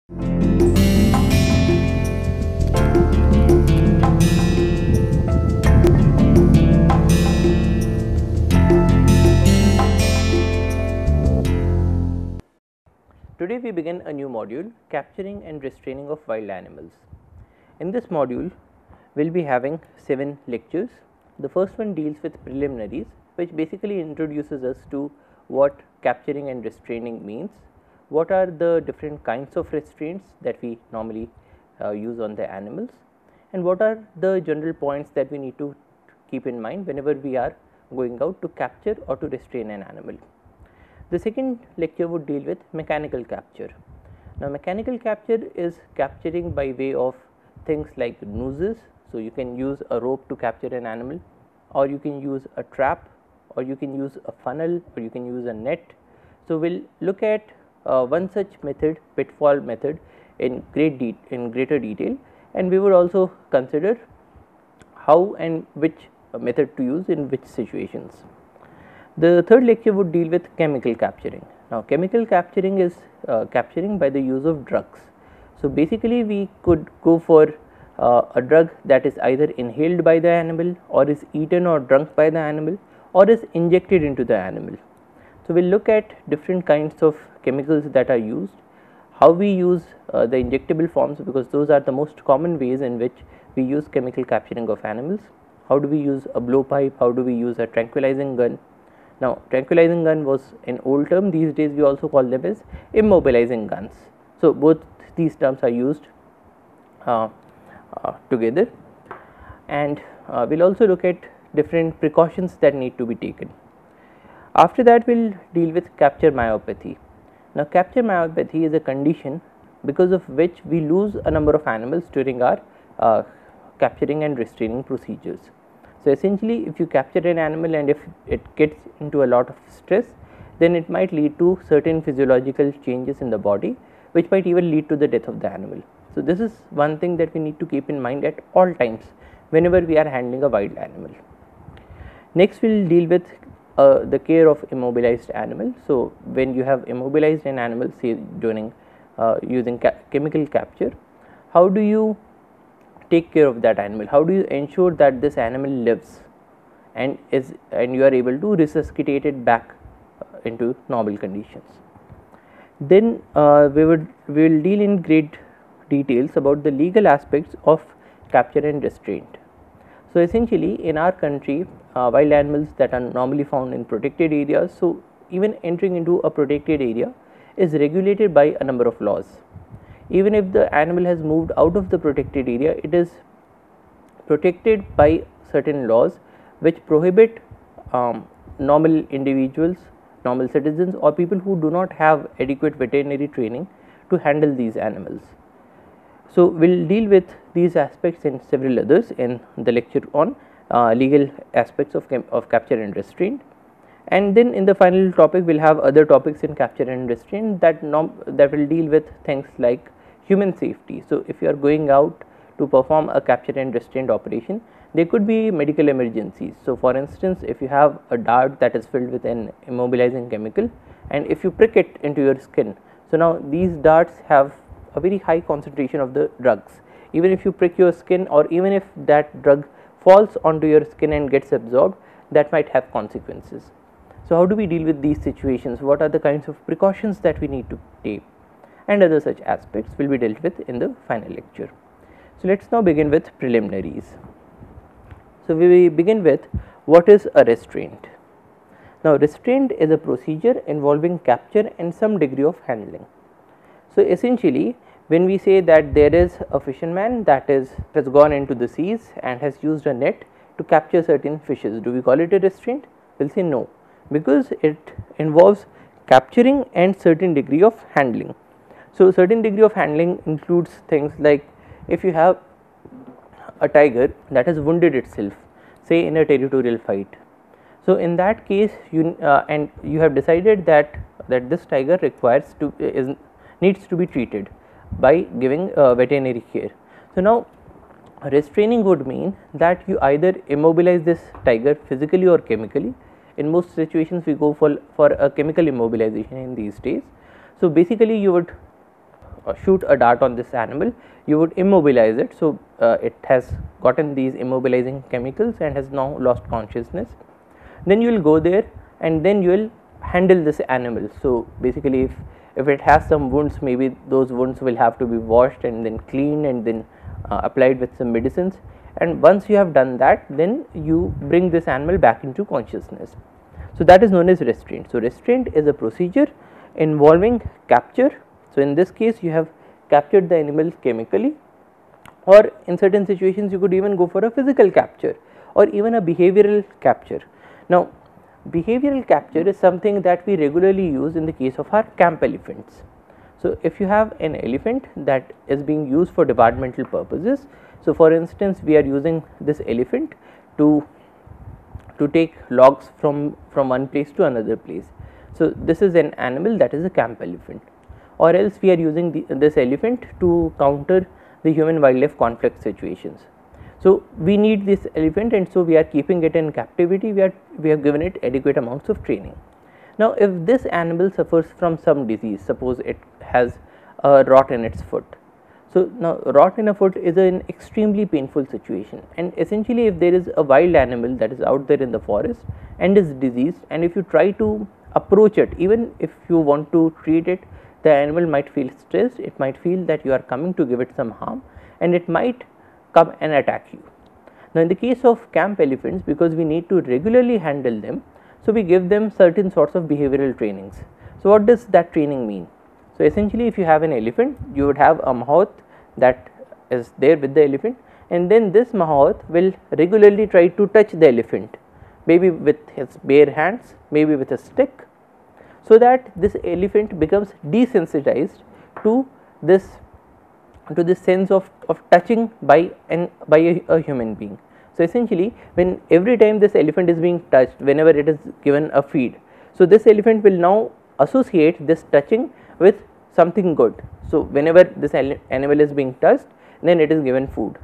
Today we begin a new module, capturing and restraining of wild animals. In this module, we will be having 7 lectures. The first one deals with preliminaries, which basically introduces us to what capturing and restraining means, what are the different kinds of restraints that we normally use on the animals, and what are the general points that we need to keep in mind whenever we are going out to capture or to restrain an animal. The second lecture would deal with mechanical capture. Now, mechanical capture is capturing by way of things like nooses. So, you can use a rope to capture an animal, or you can use a trap, or you can use a funnel, or you can use a net. So, we will look at one such method, pitfall method, in greater detail, and we would also consider how and which method to use in which situations. The third lecture would deal with chemical capturing. Now, chemical capturing is capturing by the use of drugs. So, basically we could go for a drug that is either inhaled by the animal, or is eaten or drunk by the animal, or is injected into the animal. So, we will look at different kinds of chemicals that are used, how we use the injectable forms, because those are the most common ways in which we use chemical capturing of animals. How do we use a blowpipe, how do we use a tranquilizing gun. Now, tranquilizing gun was an old term, these days we also call them as immobilizing guns. So, both these terms are used together, and we will also look at different precautions that need to be taken. After that, we will deal with capture myopathy. Now, capture myopathy is a condition because of which we lose a number of animals during our capturing and restraining procedures. So, essentially if you capture an animal and if it gets into a lot of stress, then it might lead to certain physiological changes in the body, which might even lead to the death of the animal. So, this is one thing that we need to keep in mind at all times whenever we are handling a wild animal. Next, we will deal with the care of immobilized animal. So, when you have immobilized an animal, say during using chemical capture, how do you take care of that animal? How do you ensure that this animal lives and you are able to resuscitate it back into normal conditions? Then we will deal in great details about the legal aspects of capture and restraint. So, essentially in our country, wild animals that are normally found in protected areas, so even entering into a protected area is regulated by a number of laws. Even if the animal has moved out of the protected area, it is protected by certain laws which prohibit normal individuals, normal citizens, or people who do not have adequate veterinary training to handle these animals. So, we will deal with these aspects and several others in the lecture on legal aspects of capture and restraint. And then in the final topic, we will have other topics in capture and restraint that will deal with things like human safety. So, if you are going out to perform a capture and restraint operation, there could be medical emergencies. So, for instance, if you have a dart that is filled with an immobilizing chemical and if you prick it into your skin, so now these darts have a very high concentration of the drugs. Even if you prick your skin, or even if that drug falls onto your skin and gets absorbed, that might have consequences. So, how do we deal with these situations? What are the kinds of precautions that we need to take? And other such aspects will be dealt with in the final lecture. So, let us now begin with preliminaries. So, we begin with what is a restraint. Now, restraint is a procedure involving capture and some degree of handling. So, essentially when we say that there is a fisherman that has gone into the seas and has used a net to capture certain fishes, do we call it a restraint? We will say no, because it involves capturing and certain degree of handling. So, certain degree of handling includes things like if you have a tiger that has wounded itself, say in a territorial fight. So, in that case you have decided that this tiger needs to be treated by giving veterinary care. So, now restraining would mean that you either immobilize this tiger physically or chemically. In most situations we go for a chemical immobilization in these days. So, basically you would shoot a dart on this animal, you would immobilize it. So, it has gotten these immobilizing chemicals and has now lost consciousness. Then you will go there and then you will handle this animal. So, basically if it has some wounds, maybe those wounds will have to be washed and then cleaned and then applied with some medicines, and once you have done that, then you bring this animal back into consciousness. So, that is known as restraint. So, restraint is a procedure involving capture. So, in this case you have captured the animal chemically, or in certain situations you could even go for a physical capture or even a behavioral capture. Now, behavioral capture is something that we regularly use in the case of our camp elephants. So, if you have an elephant that is being used for departmental purposes, so for instance we are using this elephant to take logs from one place to another place. So, this is an animal that is a camp elephant, or else we are using this elephant to counter the human wildlife conflict situations. So, we need this elephant, and so we are keeping it in captivity, we have given it adequate amounts of training. Now, if this animal suffers from some disease, suppose it has a rot in its foot. So, now rot in a foot is an extremely painful situation, and essentially if there is a wild animal that is out there in the forest and is diseased, and if you try to approach it, even if you want to treat it, the animal might feel stressed, it might feel that you are coming to give it some harm, and it might come and attack you. Now, in the case of camp elephants, because we need to regularly handle them, so we give them certain sorts of behavioral trainings. So, what does that training mean? So, essentially if you have an elephant, you would have a mahout that is there with the elephant, and then this mahout will regularly try to touch the elephant, maybe with his bare hands, maybe with a stick, so that this elephant becomes desensitized to this sense of touching by a human being. So, essentially when every time this elephant is being touched, whenever it is given a feed, so this elephant will now associate this touching with something good. So, whenever this animal is being touched, then it is given food.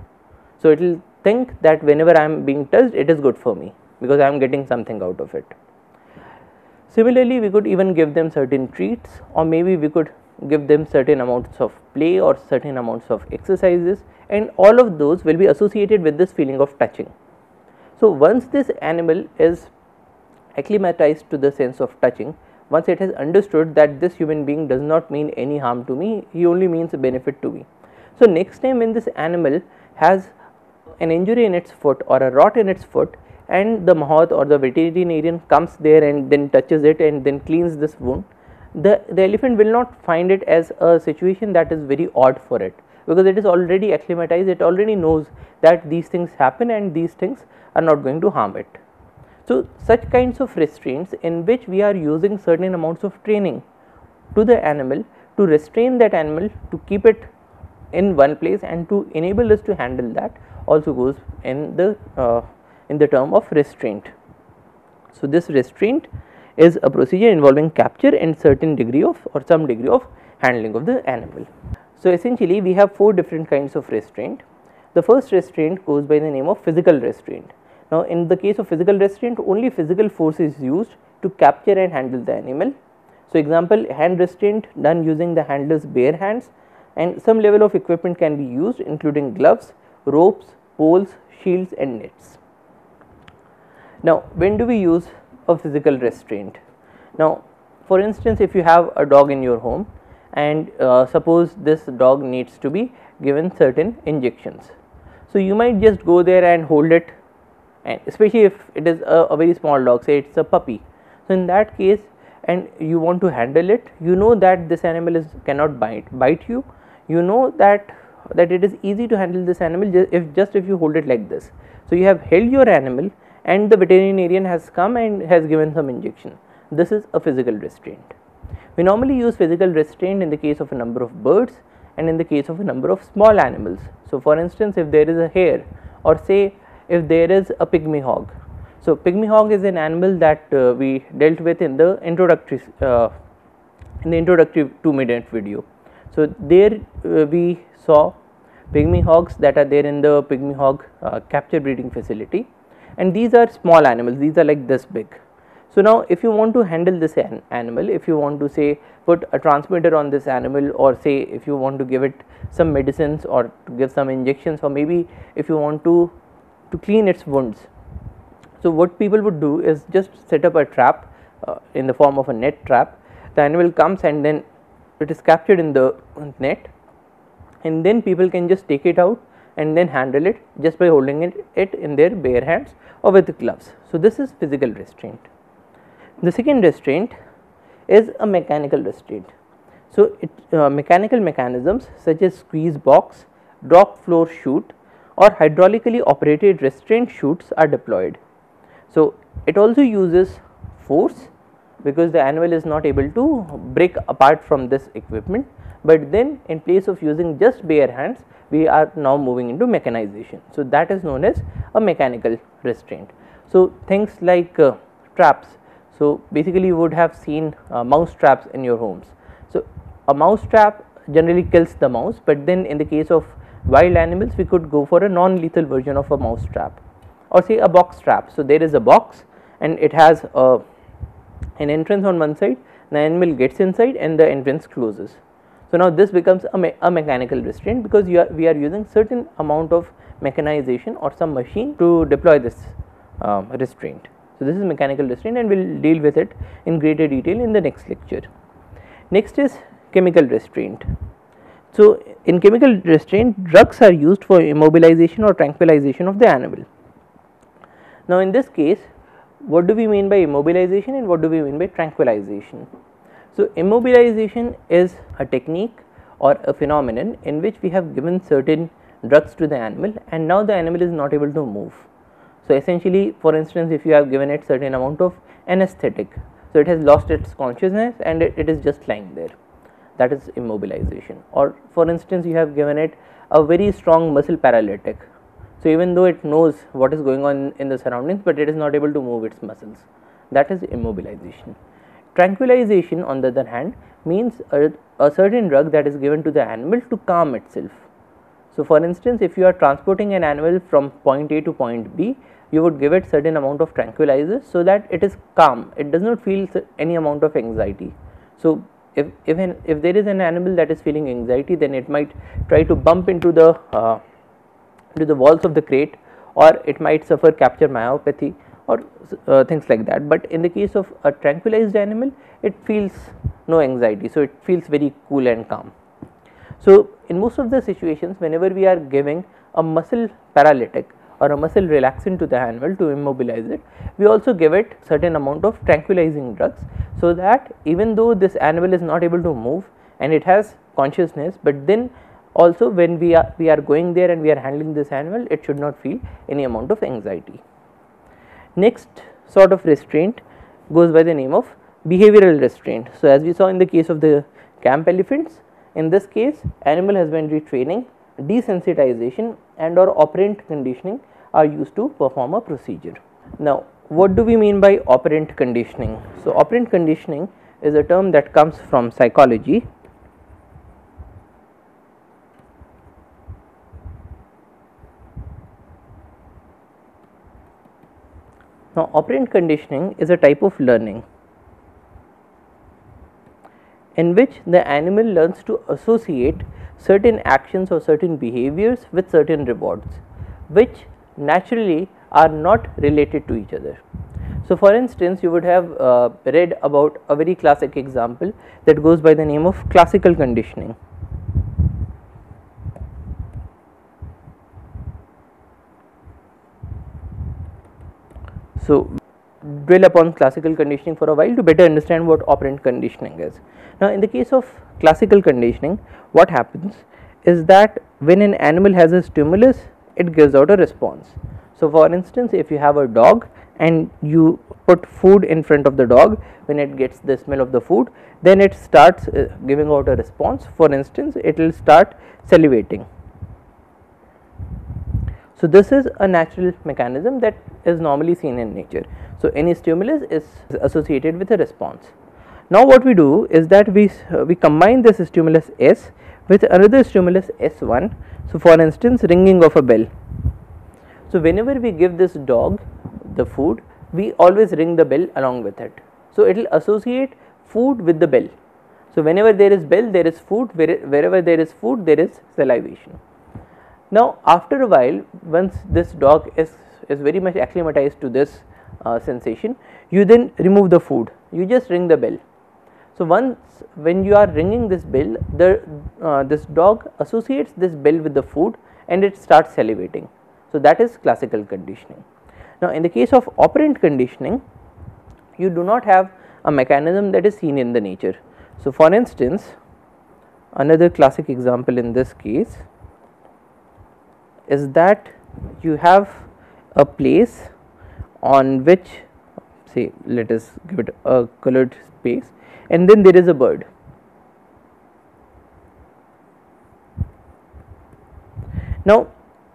So, it will think that whenever I am being touched, it is good for me because I am getting something out of it. Similarly, we could even give them certain treats, or maybe we could give them certain amounts of play or certain amounts of exercises, and all of those will be associated with this feeling of touching. So, once this animal is acclimatized to the sense of touching, once it has understood that this human being does not mean any harm to me, he only means a benefit to me. So, next time when this animal has an injury in its foot or a rot in its foot, and the mahout or the veterinarian comes there and then touches it and then cleans this wound, the elephant will not find it as a situation that is very odd for it, because it is already acclimatized, it already knows that these things happen and these things are not going to harm it. So, such kinds of restraints in which we are using certain amounts of training to the animal to restrain that animal, to keep it in one place and to enable us to handle that, also goes in the term of restraint. So, this restraint is a procedure involving capture and certain degree of or some degree of handling of the animal. So, essentially we have 4 different kinds of restraint. The first restraint goes by the name of physical restraint. Now, in the case of physical restraint, only physical force is used to capture and handle the animal. So, example, hand restraint done using the handler's bare hands, and some level of equipment can be used including gloves, ropes, poles, shields and nets. Now, when do we use a physical restraint? Now, for instance, if you have a dog in your home and suppose this dog needs to be given certain injections. So, you might just go there and hold it, and especially if it is a very small dog, say it is a puppy. So, in that case, and you want to handle it, you know that this animal cannot bite you, you know that it is easy to handle this animal if you hold it like this. So, you have held your animal and the veterinarian has come and has given some injection. This is a physical restraint. We normally use physical restraint in the case of a number of birds and in the case of a number of small animals. So, for instance, if there is a hare, or say if there is a pygmy hog. So, pygmy hog is an animal that we dealt with in the introductory 2-minute video. So, there we saw pygmy hogs that are there in the pygmy hog capture breeding facility, and these are small animals, these are like this big. So now if you want to handle this animal, if you want to say put a transmitter on this animal, or say if you want to give it some medicines or to give some injections, or maybe if you want to clean its wounds. So what people would do is just set up a trap in the form of a net trap. The animal comes and then it is captured in the net, and then people can just take it out and then handle it just by holding it in their bare hands or with gloves. So this is physical restraint. The second restraint is a mechanical restraint. So mechanical mechanisms such as squeeze box, drop floor chute, or hydraulically operated restraint chutes are deployed. So it also uses force, because the animal is not able to break apart from this equipment, but then in place of using just bare hands, we are now moving into mechanization. So that is known as a mechanical restraint. So things like traps. So basically you would have seen mouse traps in your homes. So a mouse trap generally kills the mouse, but then in the case of wild animals we could go for a non-lethal version of a mouse trap, or say a box trap. So there is a box and it has an entrance on one side, the animal gets inside and the entrance closes. So now this becomes a mechanical restraint, because we are using certain amount of mechanization or some machine to deploy this restraint. So this is mechanical restraint, and we will deal with it in greater detail in the next lecture. Next is chemical restraint. So in chemical restraint, drugs are used for immobilization or tranquilization of the animal. Now in this case, what do we mean by immobilization and what do we mean by tranquilization? So immobilization is a technique or a phenomenon in which we have given certain drugs to the animal and now the animal is not able to move. So essentially, for instance, if you have given it certain amount of anesthetic, so it has lost its consciousness and it is just lying there, that is immobilization. Or for instance, you have given it a very strong muscle paralytic, so even though it knows what is going on in the surroundings, but it is not able to move its muscles, that is immobilization. Tranquilization on the other hand means a certain drug that is given to the animal to calm itself. So for instance, if you are transporting an animal from point A to point B, you would give it certain amount of tranquilizers so that it is calm, it does not feel any amount of anxiety. So if there is an animal that is feeling anxiety, then it might try to bump into the walls of the crate, or it might suffer capture myopathy or things like that. But in the case of a tranquilized animal, it feels no anxiety, so it feels very cool and calm. So in most of the situations, whenever we are giving a muscle paralytic or a muscle relaxant to the animal to immobilize it, we also give it certain amount of tranquilizing drugs, so that even though this animal is not able to move and it has consciousness, but then also when we are going there and we are handling this animal, it should not feel any amount of anxiety. Next sort of restraint goes by the name of behavioral restraint. So as we saw in the case of the camp elephants, in this case animal husbandry training, desensitization and or operant conditioning are used to perform a procedure. Now what do we mean by operant conditioning? So operant conditioning is a term that comes from psychology. Now operant conditioning is a type of learning in which the animal learns to associate certain actions or certain behaviors with certain rewards, which naturally are not related to each other. So for instance, you would have read about a very classic example that goes by the name of classical conditioning. So dwell upon classical conditioning for a while to better understand what operant conditioning is. Now in the case of classical conditioning, what happens is that when an animal has a stimulus, it gives out a response. So for instance, if you have a dog and you put food in front of the dog, when it gets the smell of the food, then it starts giving out a response. For instance, it will start salivating. So this is a natural mechanism that is normally seen in nature. So any stimulus is associated with a response. Now what we do is that we combine this stimulus S with another stimulus S1. So for instance, ringing of a bell. So whenever we give this dog the food, we always ring the bell along with it. So, it will associate food with the bell. So, whenever there is bell, there is food, wherever there is food, there is salivation. Now, after a while, once this dog is very much acclimatized to this sensation, you then remove the food, you just ring the bell. So, once when you are ringing this bell, this dog associates this bell with the food and it starts salivating. So, that is classical conditioning. Now, in the case of operant conditioning, you do not have a mechanism that is seen in the nature. So, for instance, another classic example in this case is that you have a place on which, say, let us give it a colored space, and then there is a bird. Now,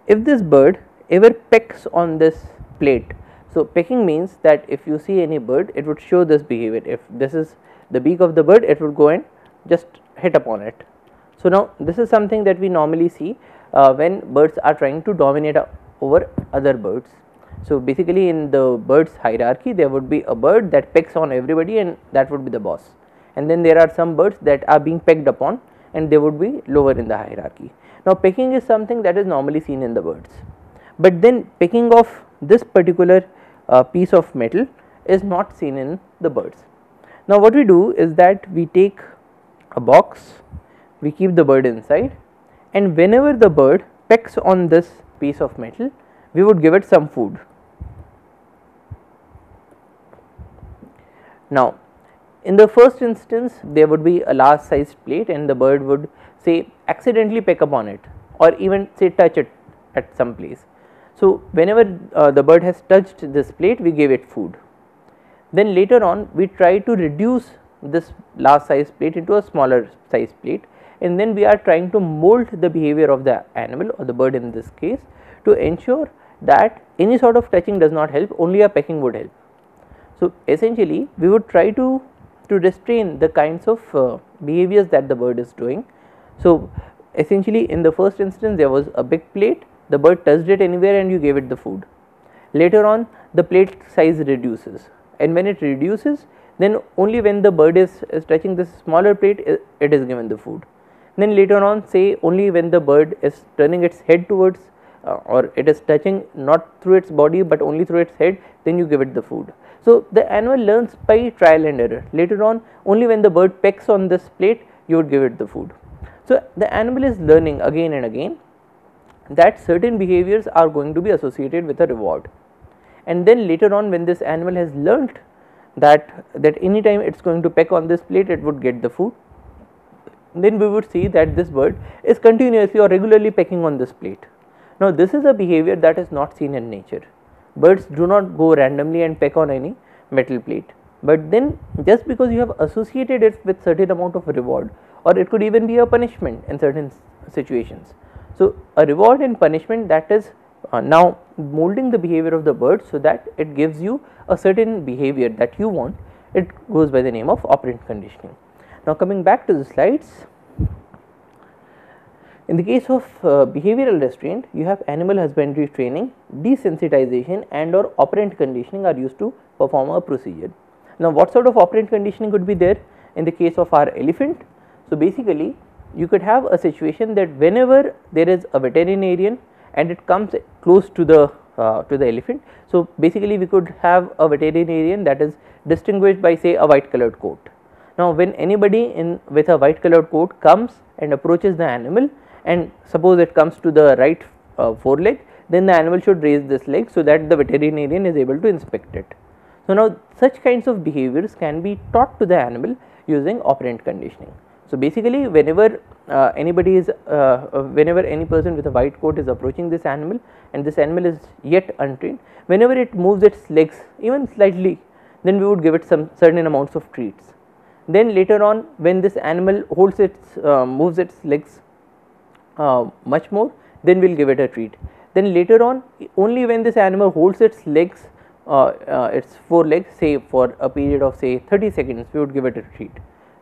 if this bird ever pecks on this plate, so pecking means that if you see any bird, it would show this behavior. If this is the beak of the bird, it would go and just hit upon it. So, now this is something that we normally see when birds are trying to dominate over other birds. So, basically in the birds hierarchy, there would be a bird that pecks on everybody and that would be the boss, and then there are some birds that are being pecked upon and they would be lower in the hierarchy. Now, pecking is something that is normally seen in the birds, but then pecking of this particular piece of metal is not seen in the birds. Now, what we do is that we take a box, we keep the bird inside, and whenever the bird pecks on this piece of metal, we would give it some food. Now, in the first instance, there would be a large sized plate and the bird would, say, accidentally peck upon it or even, say, touch it at some place. So, whenever the bird has touched this plate, we gave it food. Then later on, we try to reduce this large size plate into a smaller size plate, and then we are trying to mold the behavior of the animal or the bird in this case to ensure that any sort of touching does not help, only a pecking would help. So, essentially we would try to restrain the kinds of behaviors that the bird is doing. So, essentially in the first instance, there was a big plate, the bird touched it anywhere and you gave it the food. Later on, the plate size reduces, and when it reduces, then only when the bird is touching this smaller plate, it is given the food. Then later on, say, only when the bird is turning its head towards or it is touching not through its body but only through its head, then you give it the food. So, the animal learns by trial and error. Later on, only when the bird pecks on this plate, you would give it the food. So, the animal is learning again and again that certain behaviors are going to be associated with a reward, and then later on, when this animal has learnt that any time it is going to peck on this plate, it would get the food, then we would see that this bird is continuously or regularly pecking on this plate. Now, this is a behavior that is not seen in nature. Birds do not go randomly and peck on any metal plate, but then just because you have associated it with certain amount of reward, or it could even be a punishment in certain situations. So, a reward and punishment, that is now molding the behavior of the bird so that it gives you a certain behavior that you want, it goes by the name of operant conditioning. Now, coming back to the slides, in the case of behavioral restraint, you have animal husbandry training, desensitization and or operant conditioning are used to perform a procedure. Now, what sort of operant conditioning could be there in the case of our elephant? So, basically you could have a situation that whenever there is a veterinarian and it comes close to the elephant. So, basically we could have a veterinarian that is distinguished by, say, a white colored coat. Now, when anybody with a white colored coat comes and approaches the animal, and suppose it comes to the right foreleg, then the animal should raise this leg so that the veterinarian is able to inspect it. So, now such kinds of behaviors can be taught to the animal using operant conditioning. So, basically whenever whenever any person with a white coat is approaching this animal and this animal is yet untrained, whenever it moves its legs even slightly, then we would give it some certain amounts of treats. Then later on, when this animal moves its legs much more, then we will give it a treat. Then later on, only when this animal holds its legs, its forelegs, say for a period of say 30 seconds, we would give it a treat.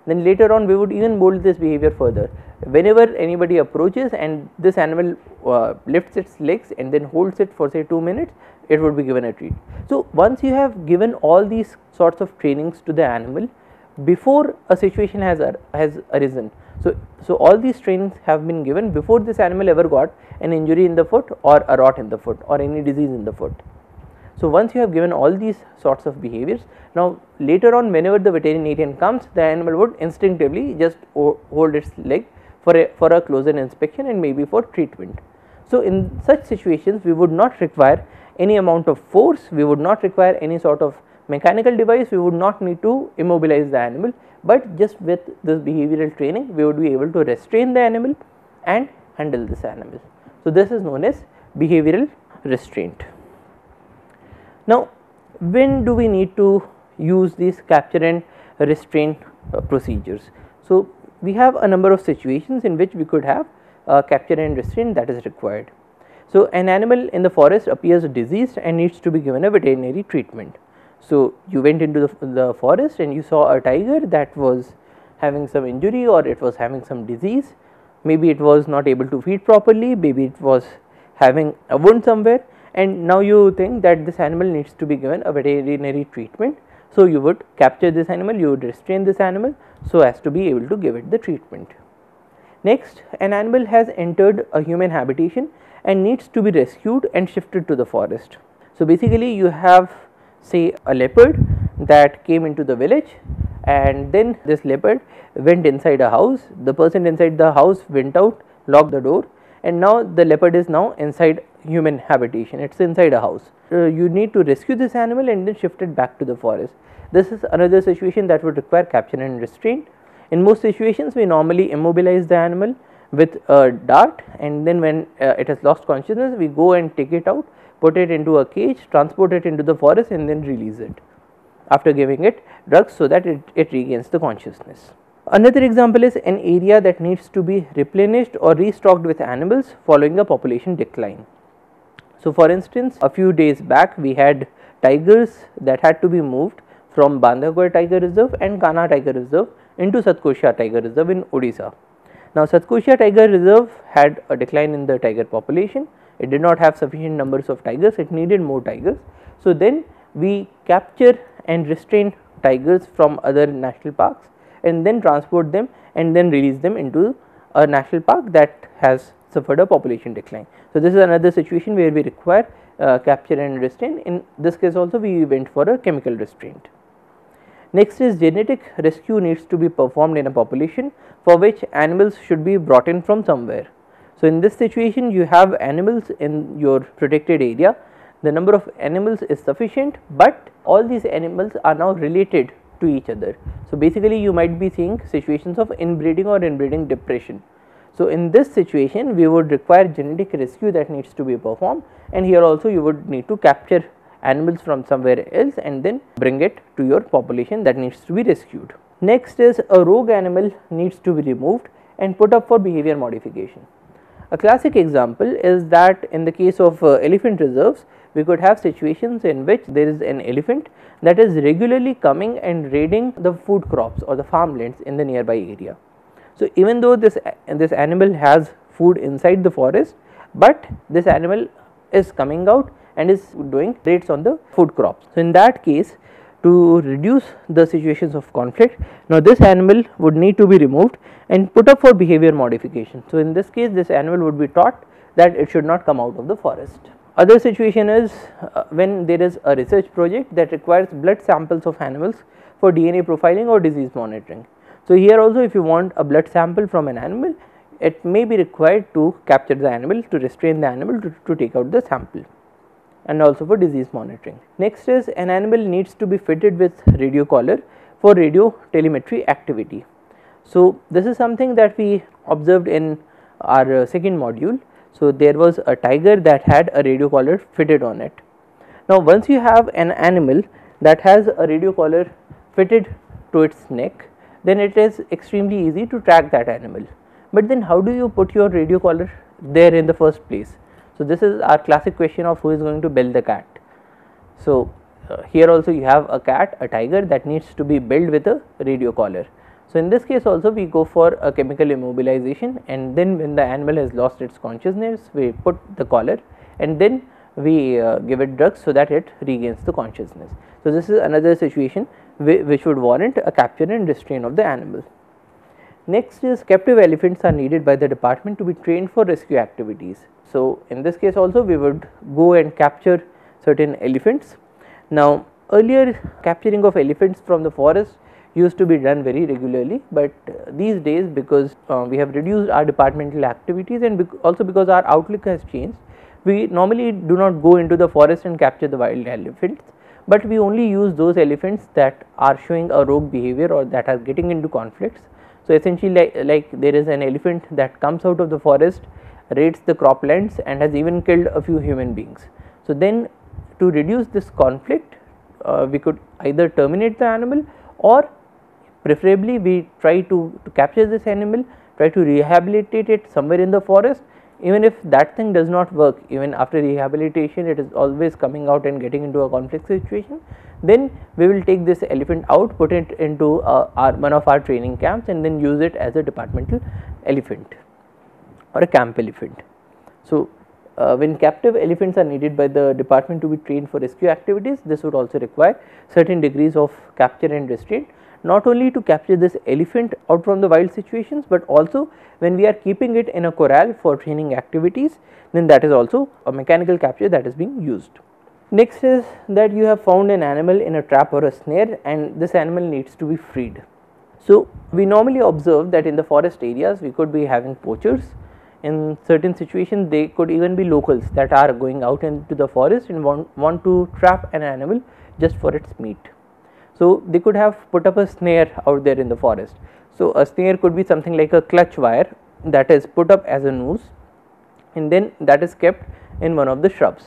then later on we would even mold this behavior further. Whenever anybody approaches and this animal lifts its legs and then holds it for say 2 minutes, it would be given a treat. So, once you have given all these sorts of trainings to the animal before a situation has arisen, so all these trainings have been given before this animal ever got an injury in the foot or a rot in the foot or any disease in the foot. So, once you have given all these sorts of behaviors, now later on whenever the veterinarian comes, the animal would instinctively just hold its leg for a closer inspection and maybe for treatment. So, in such situations we would not require any amount of force, we would not require any sort of mechanical device, we would not need to immobilize the animal, but just with this behavioral training we would be able to restrain the animal and handle this animal. So, this is known as behavioral restraint. Now, when do we need to use these capture and restrain procedures? So, we have a number of situations in which we could have capture and restraint that is required. So, an animal in the forest appears diseased and needs to be given a veterinary treatment. So, you went into the forest and you saw a tiger that was having some injury or it was having some disease, maybe it was not able to feed properly, maybe it was having a wound somewhere, and now you think that this animal needs to be given a veterinary treatment. So, you would capture this animal, you would restrain this animal so as to be able to give it the treatment. Next, an animal has entered a human habitation and needs to be rescued and shifted to the forest. So, basically you have say a leopard that came into the village and then this leopard went inside a house, the person inside the house went out, locked the door, and now the leopard is now inside human habitation, it is inside a house. You need to rescue this animal and then shift it back to the forest. This is another situation that would require capture and restraint. In most situations we normally immobilize the animal with a dart, and then when it has lost consciousness we go and take it out, put it into a cage, transport it into the forest and then release it after giving it drugs so that it regains the consciousness. Another example is an area that needs to be replenished or restocked with animals following a population decline. So, for instance, a few days back we had tigers that had to be moved from Bandhavgarh Tiger Reserve and Kanha Tiger Reserve into Satkotia Tiger Reserve in Odisha. Now, Satkotia Tiger Reserve had a decline in the tiger population, it did not have sufficient numbers of tigers, it needed more tigers. So, then we capture and restrain tigers from other national parks and then transport them and then release them into a national park that has suffered a population decline. So, this is another situation where we require capture and restraint. In this case also we went for a chemical restraint. Next is genetic rescue needs to be performed in a population for which animals should be brought in from somewhere. So, in this situation you have animals in your protected area, the number of animals is sufficient, but all these animals are now related to each other. So, basically you might be seeing situations of inbreeding or inbreeding depression. So, in this situation we would require genetic rescue that needs to be performed, and here also you would need to capture animals from somewhere else and then bring it to your population that needs to be rescued. Next is a rogue animal needs to be removed and put up for behavior modification. A classic example is that in the case of elephant reserves, we could have situations in which there is an elephant that is regularly coming and raiding the food crops or the farmlands in the nearby area. So, even though this animal has food inside the forest, but this animal is coming out and is doing raids on the food crops. So, in that case, to reduce the situations of conflict, now this animal would need to be removed and put up for behavior modification. So, in this case this animal would be taught that it should not come out of the forest. Other situation is when there is a research project that requires blood samples of animals for DNA profiling or disease monitoring. So, here also if you want a blood sample from an animal, it may be required to capture the animal, to restrain the animal to take out the sample, and also for disease monitoring. Next is an animal needs to be fitted with radio collar for radio telemetry activity. So, this is something that we observed in our second module. So, there was a tiger that had a radio collar fitted on it. Now, once you have an animal that has a radio collar fitted to its neck, then it is extremely easy to track that animal. But then how do you put your radio collar there in the first place? So, this is our classic question of who is going to bell the cat. So, here also you have a cat, a tiger that needs to be belled with a radio collar. So, in this case also we go for a chemical immobilization, and then when the animal has lost its consciousness, we put the collar and then we give it drugs so that it regains the consciousness. So, this is another situation which would warrant a capture and restraint of the animal. Next is captive elephants are needed by the department to be trained for rescue activities. So, in this case also we would go and capture certain elephants. Now, earlier capturing of elephants from the forest used to be done very regularly, but these days, because we have reduced our departmental activities and also because our outlook has changed, we normally do not go into the forest and capture the wild elephants, but we only use those elephants that are showing a rogue behavior or that are getting into conflicts. So, essentially like there is an elephant that comes out of the forest, raids the croplands and has even killed a few human beings. So, then to reduce this conflict, we could either terminate the animal, or preferably we try to capture this animal, try to rehabilitate it somewhere in the forest. Even if that thing does not work, even after rehabilitation it is always coming out and getting into a conflict situation, then we will take this elephant out, put it into one of our training camps and then use it as a departmental elephant or a camp elephant. So, when captive elephants are needed by the department to be trained for rescue activities, this would also require certain degrees of capture and restraint, not only to capture this elephant out from the wild situations, but also when we are keeping it in a corral for training activities, then that is also a mechanical capture that is being used. Next is that you have found an animal in a trap or a snare and this animal needs to be freed. So, we normally observe that in the forest areas we could be having poachers. In certain situations they could even be locals that are going out into the forest and want to trap an animal just for its meat. So, they could have put up a snare out there in the forest. So, a snare could be something like a clutch wire that is put up as a noose and then that is kept in one of the shrubs.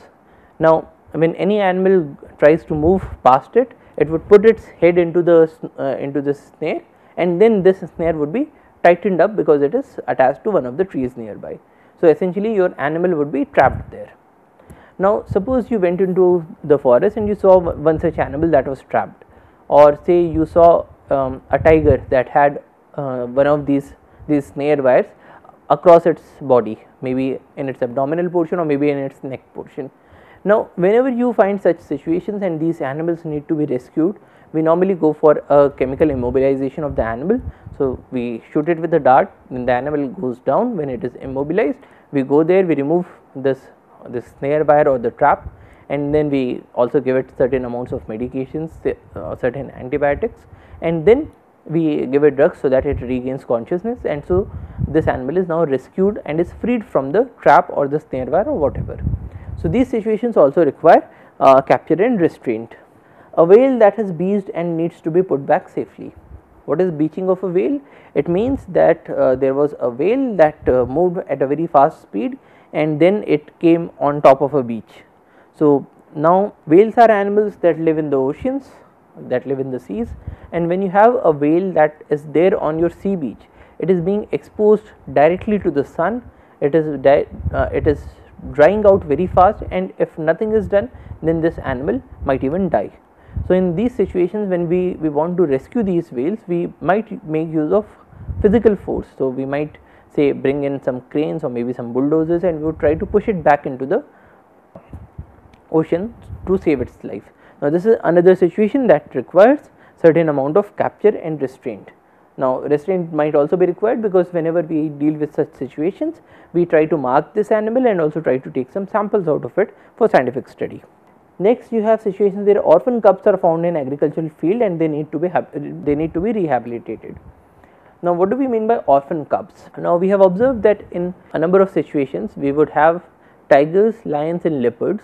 Now, when any animal tries to move past it, it would put its head into the snare and then this snare would be tightened up because it is attached to one of the trees nearby. So, essentially your animal would be trapped there. Now, suppose you went into the forest and you saw one such animal that was trapped, or say you saw a tiger that had one of these snare wires across its body, maybe in its abdominal portion or maybe in its neck portion. Now, whenever you find such situations and these animals need to be rescued, we normally go for a chemical immobilization of the animal. So, we shoot it with a dart, when the animal goes down, when it is immobilized, we go there, we remove this snare wire or the trap, and then we also give it certain amounts of medications, certain antibiotics, and then we give it drugs so that it regains consciousness, and so this animal is now rescued and is freed from the trap or the snare wire or whatever. So, these situations also require capture and restraint. A whale that has beached and needs to be put back safely. What is beaching of a whale? It means that there was a whale that moved at a very fast speed and then it came on top of a beach. So, now whales are animals that live in the oceans, that live in the seas, and when you have a whale that is there on your sea beach, it is being exposed directly to the sun, it is drying out very fast, and if nothing is done, then this animal might even die. So, in these situations when we want to rescue these whales, we might make use of physical force. So, we might say bring in some cranes or maybe some bulldozers and we would try to push it back into the ocean to save its life. Now, this is another situation that requires certain amount of capture and restraint. Now, restraint might also be required because whenever we deal with such situations, we try to mark this animal and also try to take some samples out of it for scientific study. Next, you have situations where orphan cubs are found in agricultural field and they need to be rehabilitated. Now, what do we mean by orphan cubs? Now, we have observed that in a number of situations we would have tigers, lions and leopards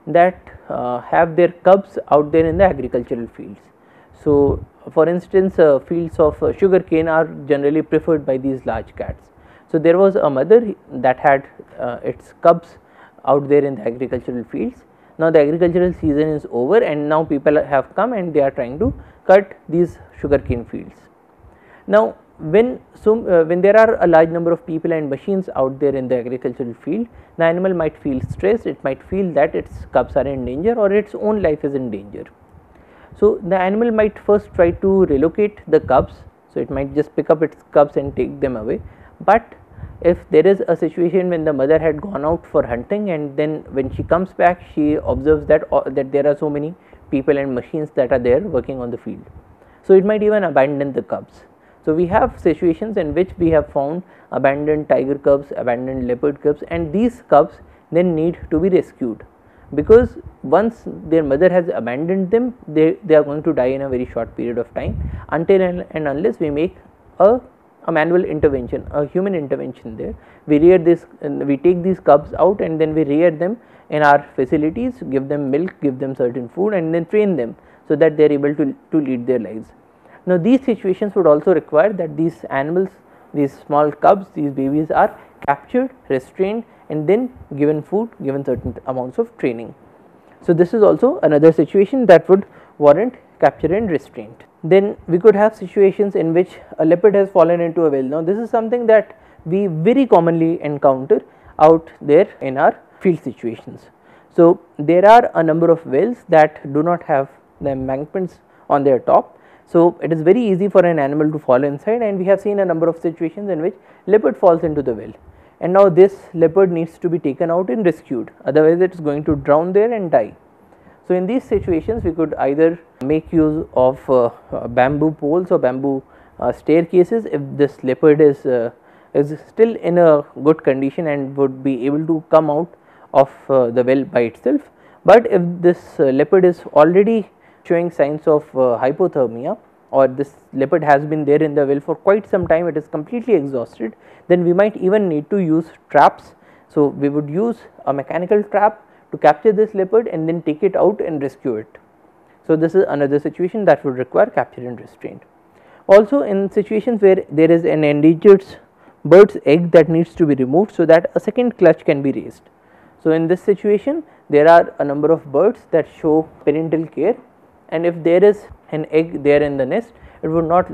that have their cubs out there in the agricultural fields. So, for instance, fields of sugar cane are generally preferred by these large cats. So, there was a mother that had its cubs out there in the agricultural fields. Now, the agricultural season is over and now people have come and they are trying to cut these sugarcane fields. Now, when there are a large number of people and machines out there in the agricultural field, the animal might feel stressed, it might feel that its cubs are in danger or its own life is in danger. So, the animal might first try to relocate the cubs. So, it might just pick up its cubs and take them away, but if there is a situation when the mother had gone out for hunting and then when she comes back, she observes that there are so many people and machines that are there working on the field. So, it might even abandon the cubs. So, we have situations in which we have found abandoned tiger cubs, abandoned leopard cubs, and these cubs then need to be rescued, because once their mother has abandoned them, they are going to die in a very short period of time, until and unless we make a manual intervention, a human intervention there. We rear this, we take these cubs out and then we rear them in our facilities, give them milk, give them certain food, and then train them so that they are able to lead their lives. Now, these situations would also require that these animals, these small cubs, these babies are captured, restrained, and then given food, given certain amounts of training. So, this is also another situation that would warrant capture and restraint. Then we could have situations in which a leopard has fallen into a well. Now, this is something that we very commonly encounter out there in our field situations. So, there are a number of wells that do not have the embankments on their top. So, it is very easy for an animal to fall inside, and we have seen a number of situations in which leopard falls into the well, and now this leopard needs to be taken out and rescued, otherwise it is going to drown there and die. So, in these situations we could either make use of bamboo poles or bamboo staircases if this leopard is still in a good condition and would be able to come out of the well by itself. But if this leopard is already showing signs of hypothermia, or this leopard has been there in the well for quite some time, it is completely exhausted, then we might even need to use traps. So, we would use a mechanical trap to capture this leopard and then take it out and rescue it. So, this is another situation that would require capture and restraint. Also, in situations where there is an endangered bird's egg that needs to be removed so that a second clutch can be raised. So, in this situation there are a number of birds that show parental care, and if there is an egg there in the nest, it would not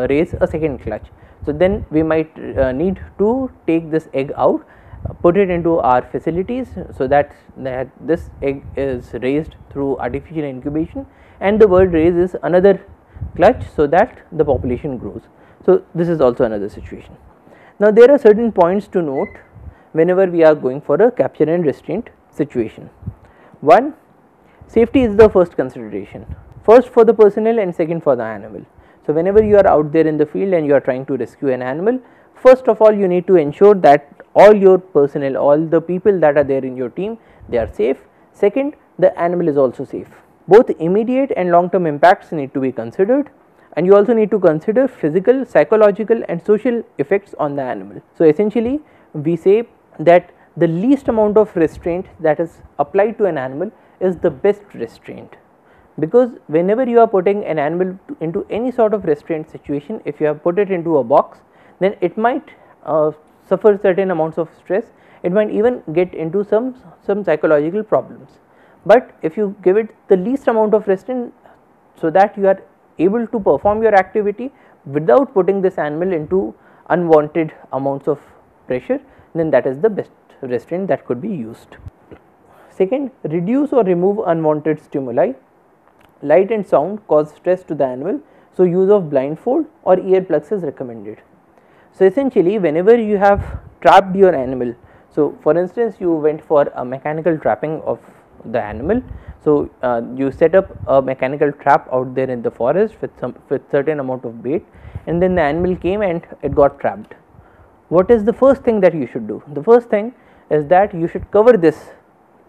raise a second clutch. So, then we might need to take this egg out, put it into our facilities so that this egg is raised through artificial incubation, and the bird raises another clutch so that the population grows. So, this is also another situation. Now, there are certain points to note whenever we are going for a capture and restraint situation. One, safety is the first consideration, first for the personnel and second for the animal. So, whenever you are out there in the field and you are trying to rescue an animal, first of all you need to ensure that all your personnel, all the people that are there in your team, they are safe. Second, the animal is also safe. Both immediate and long term impacts need to be considered, and you also need to consider physical, psychological and social effects on the animal. So, essentially we say that the least amount of restraint that is applied to an animal is the best restraint, because whenever you are putting an animal into any sort of restraint situation, if you have put it into a box, then it might suffer certain amounts of stress, it might even get into some psychological problems. But if you give it the least amount of restraint so that you are able to perform your activity without putting this animal into unwanted amounts of pressure, then that is the best restraint that could be used. Second, reduce or remove unwanted stimuli. Light and sound cause stress to the animal, so use of blindfold or earplugs is recommended. So, essentially whenever you have trapped your animal, so for instance you went for a mechanical trapping of the animal. So, you set up a mechanical trap out there in the forest with certain amount of bait, and then the animal came and it got trapped. What is the first thing that you should do? The first thing is that you should cover this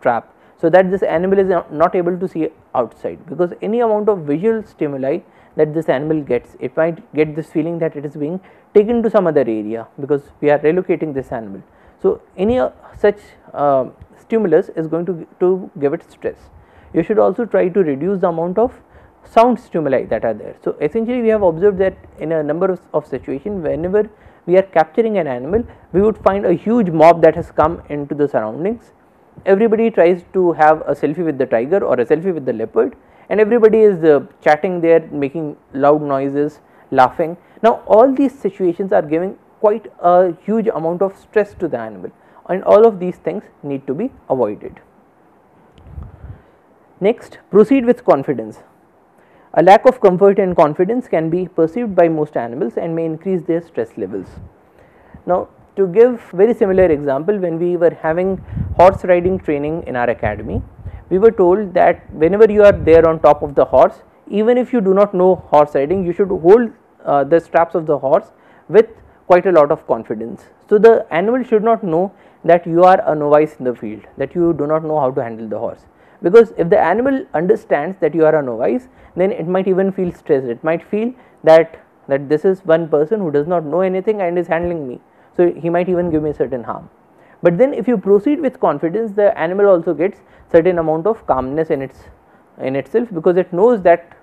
trap so that this animal is not able to see outside, because any amount of visual stimuli that this animal gets, it might get this feeling that it is being taken to some other area because we are relocating this animal. So, any such stimulus is going to give it stress. You should also try to reduce the amount of sound stimuli that are there. So, essentially we have observed that in a number of situations, whenever we are capturing an animal, we would find a huge mob that has come into the surroundings. Everybody tries to have a selfie with the tiger or a selfie with the leopard, and everybody is chatting there, making loud noises, laughing. Now, all these situations are giving quite a huge amount of stress to the animal, and all of these things need to be avoided. Next, proceed with confidence. A lack of comfort and confidence can be perceived by most animals and may increase their stress levels. Now, to give very similar example, when we were having horse riding training in our academy, we were told that whenever you are there on top of the horse, even if you do not know horse riding, you should hold the straps of the horse with quite a lot of confidence. So, the animal should not know that you are a novice in the field, that you do not know how to handle the horse, because if the animal understands that you are a novice, then it might even feel stressed. It might feel that this is one person who does not know anything and is handling me, so he might even give me certain harm. But then if you proceed with confidence, the animal also gets certain amount of calmness in itself, because it knows that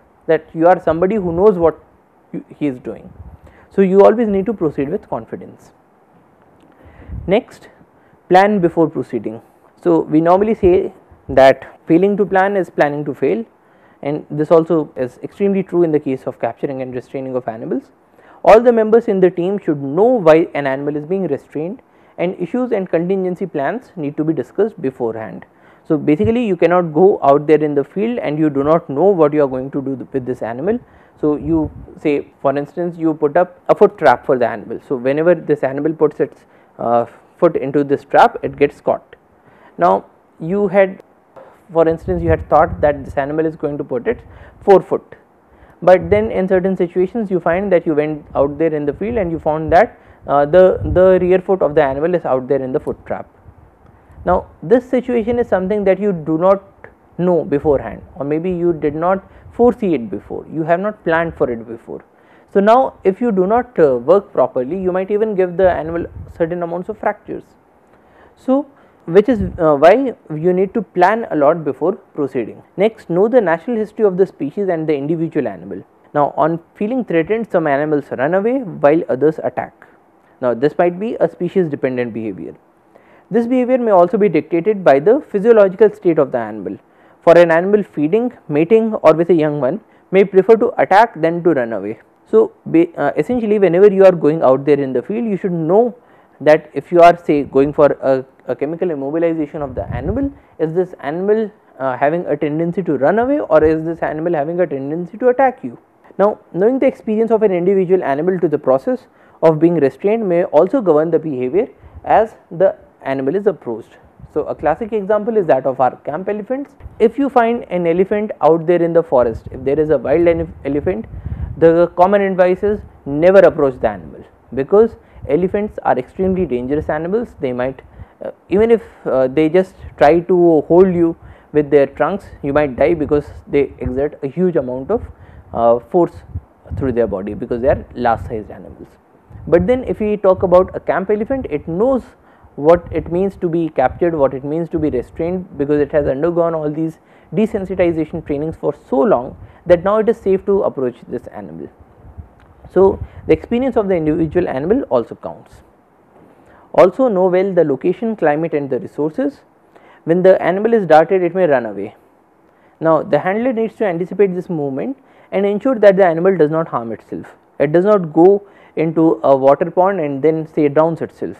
you are somebody who knows what he is doing. So, you always need to proceed with confidence. Next, plan before proceeding. So, we normally say that failing to plan is planning to fail, and this also is extremely true in the case of capturing and restraining of animals. All the members in the team should know why an animal is being restrained, and issues and contingency plans need to be discussed beforehand. So, basically you cannot go out there in the field and you do not know what you are going to do with this animal. So, you say, for instance, you put up a foot trap for the animal. So, whenever this animal puts its foot into this trap, it gets caught. Now, you had, for instance, you had thought that this animal is going to put its forefoot, but then in certain situations you find that you went out there in the field and you found that the rear foot of the animal is out there in the foot trap. Now, this situation is something that you do not know beforehand, or maybe you did not foresee it before, you have not planned for it before. So, now if you do not work properly, you might even give the animal certain amounts of fractures. So, which is why you need to plan a lot before proceeding. Next, know the natural history of the species and the individual animal. Now, on feeling threatened, some animals run away while others attack. Now, this might be a species dependent behavior. This behavior may also be dictated by the physiological state of the animal. For an animal feeding, mating, or with a young one, may prefer to attack than to run away. So, essentially, whenever you are going out there in the field, you should know that if you are, say, going for a chemical immobilization of the animal, is this animal having a tendency to run away, or is this animal having a tendency to attack you? Now, knowing the experience of an individual animal to the process of being restrained may also govern the behavior as the animal is approached. So, a classic example is that of our camp elephants. If you find an elephant out there in the forest, if there is a wild elephant, the common advice is never approach the animal, because elephants are extremely dangerous animals. They might even if they just try to hold you with their trunks, you might die, because they exert a huge amount of force through their body, because they are large sized animals. But then if we talk about a camp elephant, it knows what it means to be captured, what it means to be restrained, because it has undergone all these desensitization trainings for so long that now it is safe to approach this animal. So, the experience of the individual animal also counts. Also, know well the location, climate, and the resources. When the animal is darted, it may run away. Now, the handler needs to anticipate this movement and ensure that the animal does not harm itself. It does not go into a water pond and then, say, drowns itself.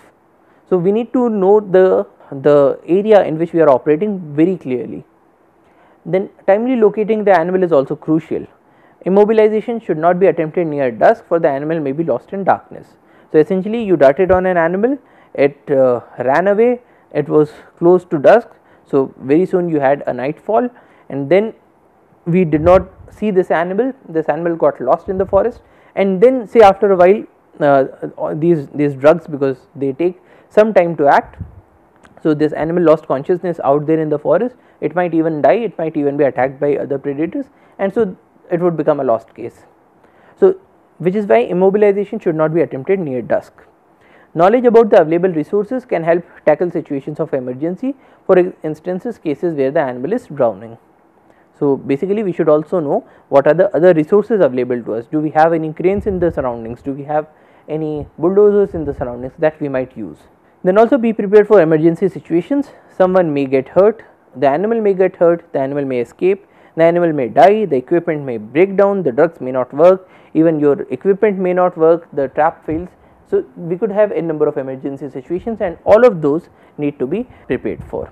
So, we need to know the area in which we are operating very clearly. Then, timely locating the animal is also crucial. Immobilization should not be attempted near dusk, for the animal may be lost in darkness. So, essentially you darted on an animal, it ran away, it was close to dusk. So, very soon you had a nightfall, and then we did not see this animal got lost in the forest, and then, say, after a while these drugs, because they take some time to act. So, this animal lost consciousness out there in the forest, it might even die, it might even be attacked by other predators, and so it would become a lost case. So, which is why immobilization should not be attempted near dusk. Knowledge about the available resources can help tackle situations of emergency, for instances cases where the animal is drowning. So, basically we should also know what are the other resources available to us. Do we have any cranes in the surroundings? Do we have any bulldozers in the surroundings that we might use? Then also be prepared for emergency situations. Someone may get hurt, the animal may get hurt, the animal may escape, the animal may die, the equipment may break down, the drugs may not work, even your equipment may not work, the trap fails. So, we could have a number of emergency situations, and all of those need to be prepared for.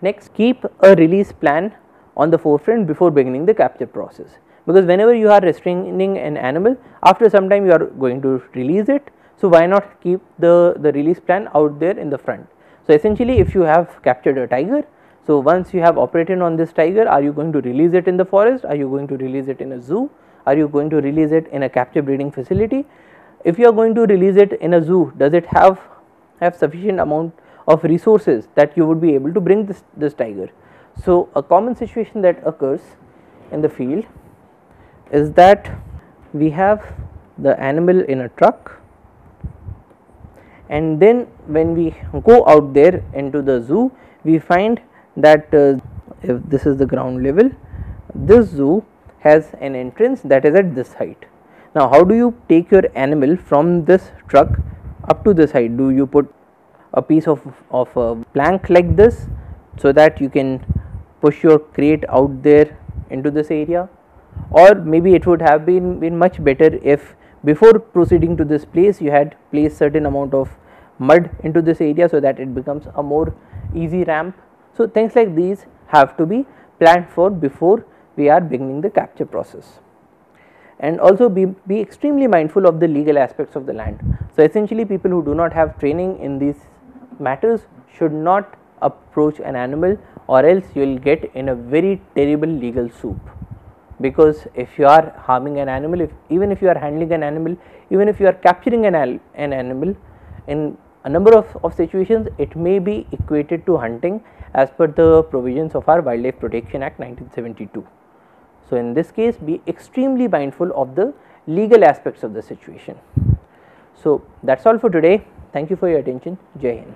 Next, keep a release plan on the forefront before beginning the capture process, because whenever you are restraining an animal, after some time you are going to release it. So, why not keep the release plan out there in the front. So, essentially if you have captured a tiger, so once you have operated on this tiger, are you going to release it in the forest, are you going to release it in a zoo, are you going to release it in a captive breeding facility? If you are going to release it in a zoo, does it have sufficient amount of resources that you would be able to bring this tiger? So, a common situation that occurs in the field is that we have the animal in a truck, and then when we go out there into the zoo, we find that if this is the ground level, this zoo has an entrance that is at this height. Now, how do you take your animal from this truck up to this height? Do you put a piece of a plank like this, so that you can push your crate out there into this area? Or maybe it would have been much better if before proceeding to this place you had placed certain amount of mud into this area, so that it becomes a more easy ramp. So, things like these have to be planned for before we are beginning the capture process. And also be extremely mindful of the legal aspects of the land. So, essentially people who do not have training in these matters should not approach an animal, or else you will get in a very terrible legal soup. Because if you are harming an animal, even if you are handling an animal, even if you are capturing an animal, in a number of situations it may be equated to hunting as per the provisions of our Wildlife Protection Act 1972. So, in this case be extremely mindful of the legal aspects of the situation. So, that is all for today. Thank you for your attention. Jai Hind.